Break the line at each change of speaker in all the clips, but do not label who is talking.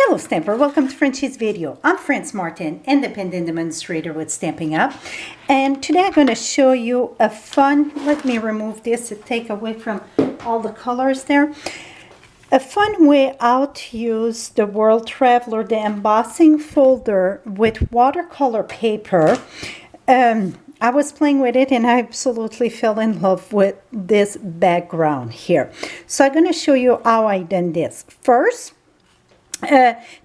Hello Stamper, welcome to Frenchie's video. I'm France Martin, independent demonstrator with Stampin' Up. And today I'm going to show you a fun, let me remove this to take away from all the colors there. A fun way how to use the World Traveler, the embossing folder with watercolor paper. I was playing with it and I absolutely fell in love with this background here. So I'm going to show you how I done this. First,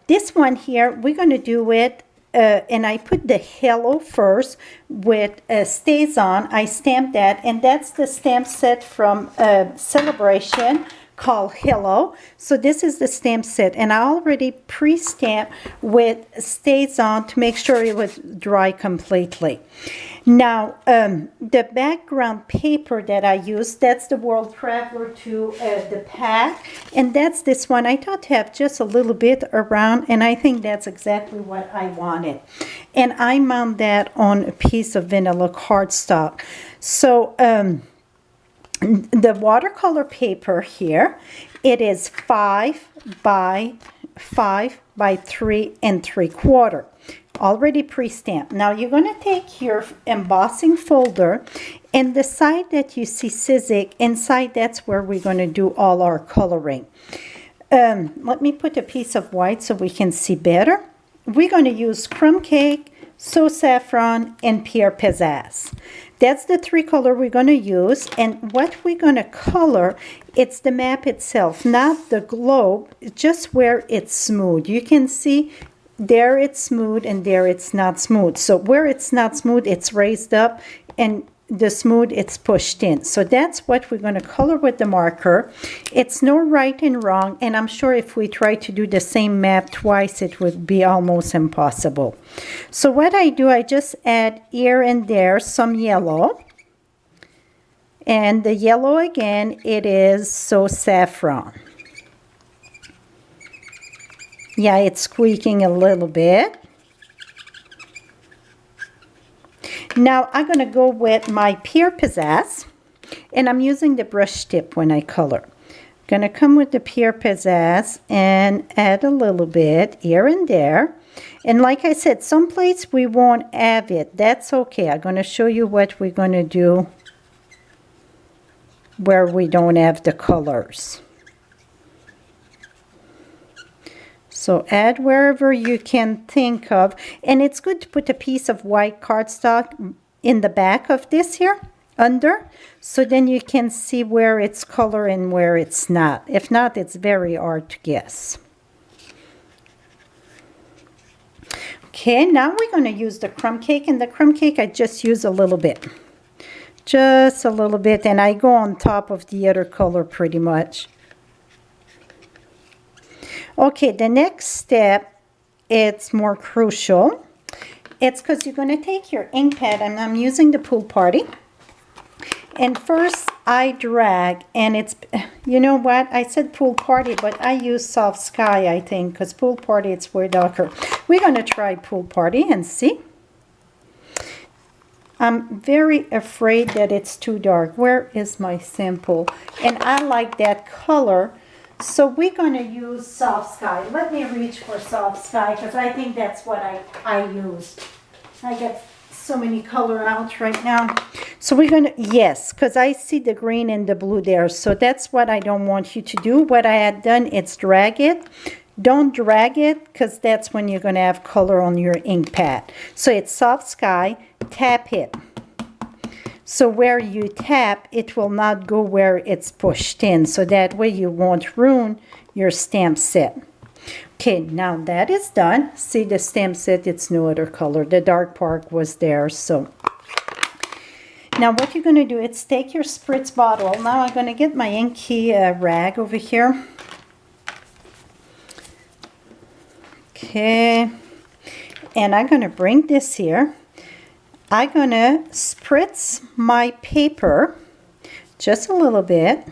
this one here, we're going to do it, and I put the hello first with stays on. I stamped that, and that's the stamp set from Celebration called Hello. So this is the stamp set, and I already pre-stamped with stays on to make sure it was dry completely. Now, the background paper that I used, that's the World Traveler to the pack, and that's this one. I thought to have just a little bit around, and I think that's exactly what I wanted. And I mount that on a piece of vanilla cardstock. So, the watercolor paper here, it is 5 by 5 by 3 3/4. Already pre-stamped. Now you're going to take your embossing folder, and the side that you see sizzling inside, that's where we're going to do all our coloring. Let me put a piece of white so we can see better. We're going to use Crumb Cake, So Saffron, and Pierre Pizzazz. That's the three color we're going to use, and what we're going to color, it's the map itself, not the globe, just where it's smooth. You can see there it's smooth and there it's not smooth. So where it's not smooth, it's raised up, and the smooth, it's pushed in. So that's what we're going to color with the marker. It's no right and wrong, and I'm sure if we try to do the same map twice, it would be almost impossible. So what I do, I just add here and there some yellow, and the yellow again, it is So Saffron. Yeah, it's squeaking a little bit. Now I'm going to go with my Pierre Pizzazz, and I'm using the brush tip when I color. I'm going to come with the Pierre Pizzazz and add a little bit here and there. And like I said, some places we won't have it. That's okay. I'm going to show you what we're going to do where we don't have the colors. So add wherever you can think of. And it's good to put a piece of white cardstock in the back of this here, under, so then you can see where it's color and where it's not. If not, it's very hard to guess. Okay, now we're going to use the crumb cake. And the crumb cake, I just use a little bit. Just a little bit. And I go on top of the other color pretty much. Okay, the next step, it's more crucial. It's because you're going to take your ink pad, and I'm using the Pool Party. And first, I drag, and it's, you know what, I said Pool Party, but I use Soft Sky, I think, because Pool Party, it's way darker. We're going to try Pool Party and see. I'm very afraid that it's too dark. Where is my sample? And I like that color. So we're going to use Soft Sky. Let me reach for Soft Sky because I think that's what I use. I get so many color out right now. So we're going to, yes, because I see the green and the blue there. So that's what I don't want you to do. What I had done is drag it. Don't drag it because that's when you're going to have color on your ink pad. So it's Soft Sky, tap it. So where you tap, it will not go where it's pushed in. So that way you won't ruin your stamp set. Okay, now that is done. See the stamp set, it's no other color. The dark part was there. So now what you're going to do is take your spritz bottle. Now I'm going to get my inky rag over here. Okay. And I'm going to bring this here. I'm going to spritz my paper just a little bit.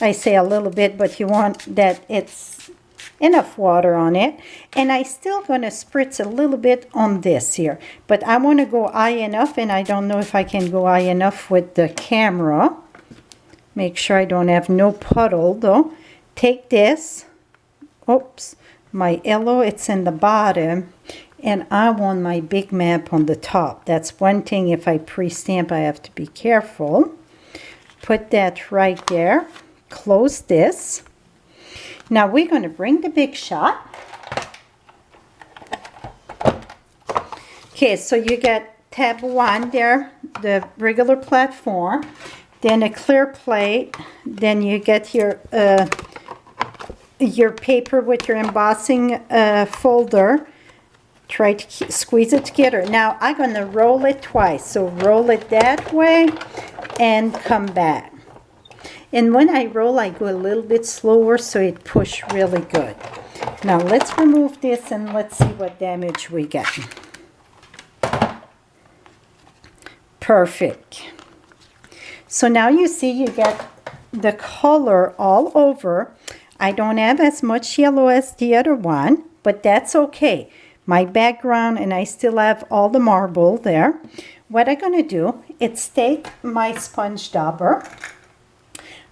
I say a little bit, but you want that it's enough water on it. And I'm still going to spritz a little bit on this here. But I want to go high enough, and I don't know if I can go high enough with the camera. Make sure I don't have no puddle, though. Take this oops, my yellow, it's in the bottom, and I want my big map on the top. That's one thing, if I pre-stamp, I have to be careful. Put that right there. Close this. Now we're going to bring the big shot. Okay, so you get tab 1 there, the regular platform, then a clear plate, then you get your paper with your embossing folder. Try to squeeze it together. Now I'm going to roll it twice, so roll it that way and come back. And when I roll, I go a little bit slower so it push really good. Now let's remove this and let's see what damage we get. Perfect. So now you see you get the color all over. I don't have as much yellow as the other one, but that's okay. My background, and I still have all the marble there. What I'm going to do is take my sponge dauber.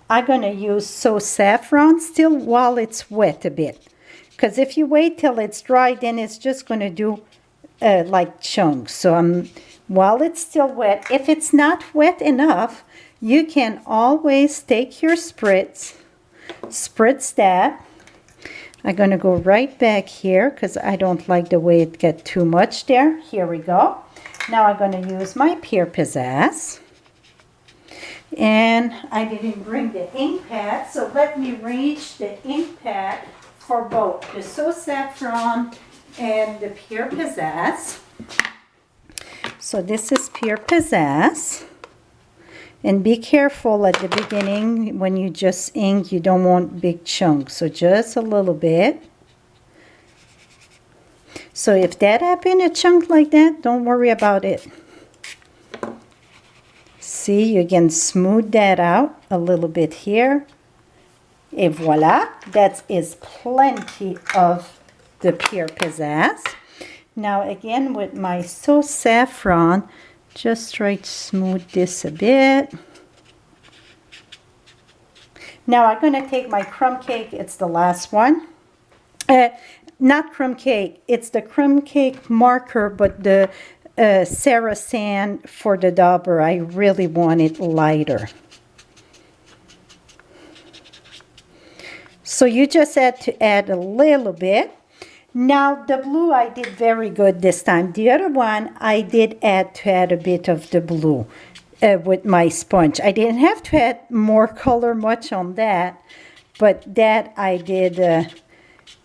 I'm going to use saffron still while it's wet a bit. Because if you wait till it's dry, then it's just going to do like chunks. So while it's still wet, if it's not wet enough, you can always take your spritz that. I'm going to go right back here because I don't like the way it gets too much there. Here we go. Now I'm going to use my Pure Pizzazz. And I didn't bring the ink pad, so let me reach the ink pad for both the saffron and the Pure Pizzazz. So this is Pure Pizzazz. And be careful at the beginning when you just ink, you don't want big chunks. So just a little bit. So if that happens, a chunk like that, don't worry about it. See, you can smooth that out a little bit here. Et voila, that is plenty of the Pure Pizzazz. Now again with my saffron, just try to smooth this a bit. Now I'm going to take my crumb cake. It's the last one. Not crumb cake. It's the crumb cake marker, but the Sarah Sand for the dauber. I really want it lighter. So you just had to add a little bit. Now the blue I did very good this time. The other one I did add a bit of the blue with my sponge. I didn't have to add more color much on that, but that I did.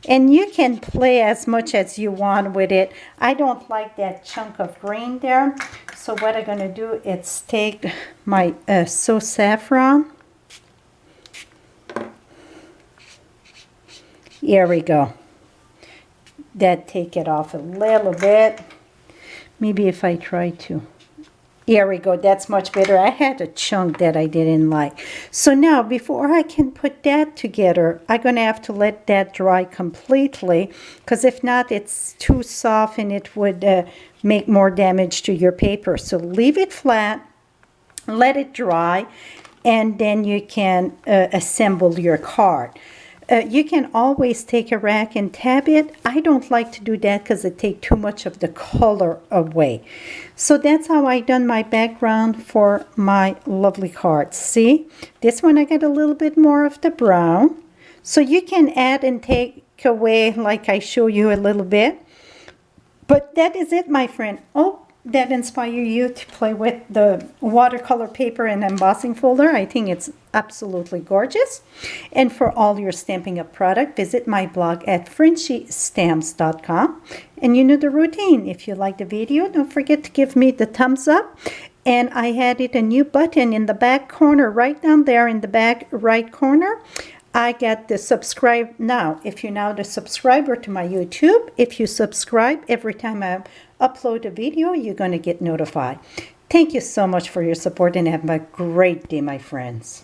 And you can play as much as you want with it. I don't like that chunk of green there. So what I'm going to do is take my saffron. Here we go. That take it off a little bit. Maybe if I try to. Here we go. That's much better. I had a chunk that I didn't like. So now before I can put that together, I'm going to have to let that dry completely. Because if not, it's too soft and it would make more damage to your paper. So leave it flat. Let it dry. And then you can assemble your card. You can always take a rack and tab it. I don't like to do that because it takes too much of the color away. So that's how I done my background for my lovely cards. See, this one I got a little bit more of the brown. So you can add and take away like I show you a little bit. But that is it, my friend. Oh, that inspire you to play with the watercolor paper and embossing folder. I think it's absolutely gorgeous. And for all your Stampin' Up! Product, visit my blog at FrenchieStamps.com. And you know the routine. If you like the video, don't forget to give me the thumbs up. And I added a new button in the back corner, right down there in the back right corner. I got the subscribe now. If you're now the subscriber to my YouTube, if you subscribe every time I upload a video, you're going to get notified. Thank you so much for your support and have a great day, my friends.